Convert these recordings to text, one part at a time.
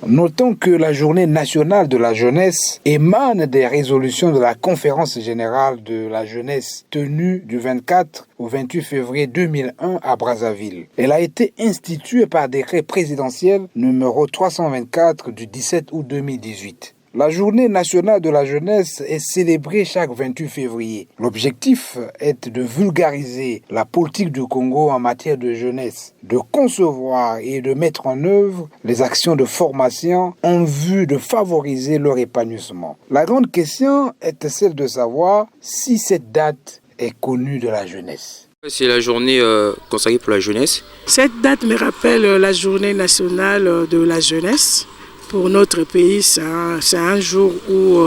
Notons que la journée nationale de la jeunesse émane des résolutions de la Conférence générale de la jeunesse tenue du 24 au 28 février 2001 à Brazzaville. Elle a été instituée par décret présidentiel numéro 324 du 17 août 2018. La journée nationale de la jeunesse est célébrée chaque 28 février. L'objectif est de vulgariser la politique du Congo en matière de jeunesse, de concevoir et de mettre en œuvre les actions de formation en vue de favoriser leur épanouissement. La grande question est celle de savoir si cette date est connue de la jeunesse. C'est la journée consacrée pour la jeunesse. Cette date me rappelle la journée nationale de la jeunesse. Pour notre pays, c'est un jour où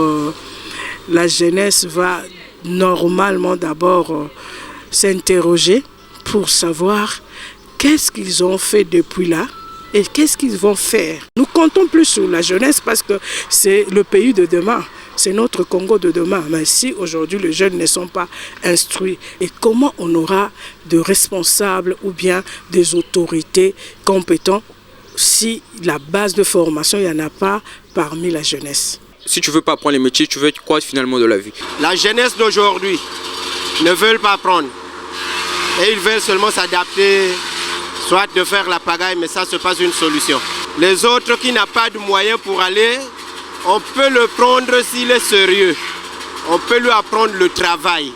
la jeunesse va normalement d'abord s'interroger pour savoir qu'est-ce qu'ils ont fait depuis là et qu'est-ce qu'ils vont faire. Nous comptons plus sur la jeunesse parce que c'est le pays de demain. C'est notre Congo de demain. Mais si aujourd'hui les jeunes ne sont pas instruits, et comment on aura de responsables ou bien des autorités compétentes si la base de formation, il n'y en a pas parmi la jeunesse? Si tu ne veux pas apprendre les métiers, tu veux être quoi finalement de la vie? La jeunesse d'aujourd'hui ne veut pas apprendre. Et ils veulent seulement s'adapter, soit de faire la pagaille, mais ça, ce n'est pas une solution. Les autres qui n'ont pas de moyens pour aller, on peut le prendre s'il est sérieux. On peut lui apprendre le travail.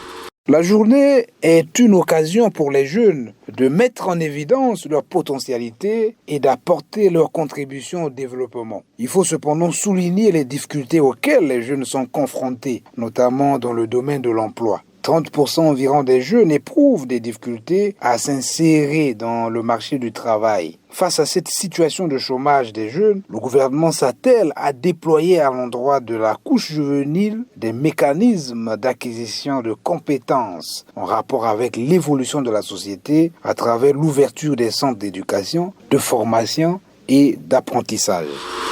La journée est une occasion pour les jeunes de mettre en évidence leur potentialité et d'apporter leur contribution au développement. Il faut cependant souligner les difficultés auxquelles les jeunes sont confrontés, notamment dans le domaine de l'emploi. 30% environ des jeunes éprouvent des difficultés à s'insérer dans le marché du travail. Face à cette situation de chômage des jeunes, le gouvernement s'attelle à déployer à l'endroit de la couche juvénile des mécanismes d'acquisition de compétences en rapport avec l'évolution de la société à travers l'ouverture des centres d'éducation, de formation et d'apprentissage.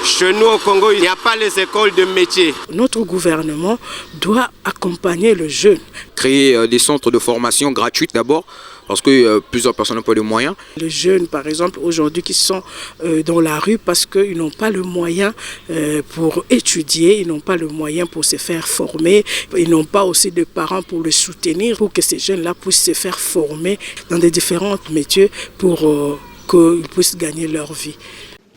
Chez nous au Congo, il n'y a pas les écoles de métier. Notre gouvernement doit accompagner le jeune. Créer des centres de formation gratuits d'abord, parce que plusieurs personnes n'ont pas de moyens. Les jeunes, par exemple, aujourd'hui qui sont dans la rue parce qu'ils n'ont pas le moyen pour étudier, ils n'ont pas le moyen pour se faire former, ils n'ont pas aussi de parents pour les soutenir, pour que ces jeunes-là puissent se faire former dans des différents métiers pour qu'ils puissent gagner leur vie.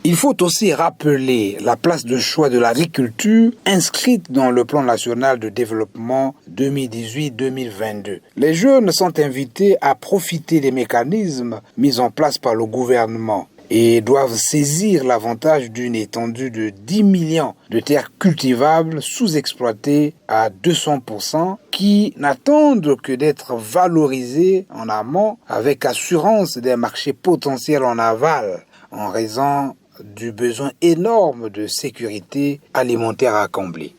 Il faut aussi rappeler la place de choix de l'agriculture inscrite dans le plan national de développement 2018-2022. Les jeunes sont invités à profiter des mécanismes mis en place par le gouvernement et doivent saisir l'avantage d'une étendue de 10 millions de terres cultivables sous-exploitées à 200% qui n'attendent que d'être valorisées en amont avec assurance des marchés potentiels en aval en raison du besoin énorme de sécurité alimentaire à combler.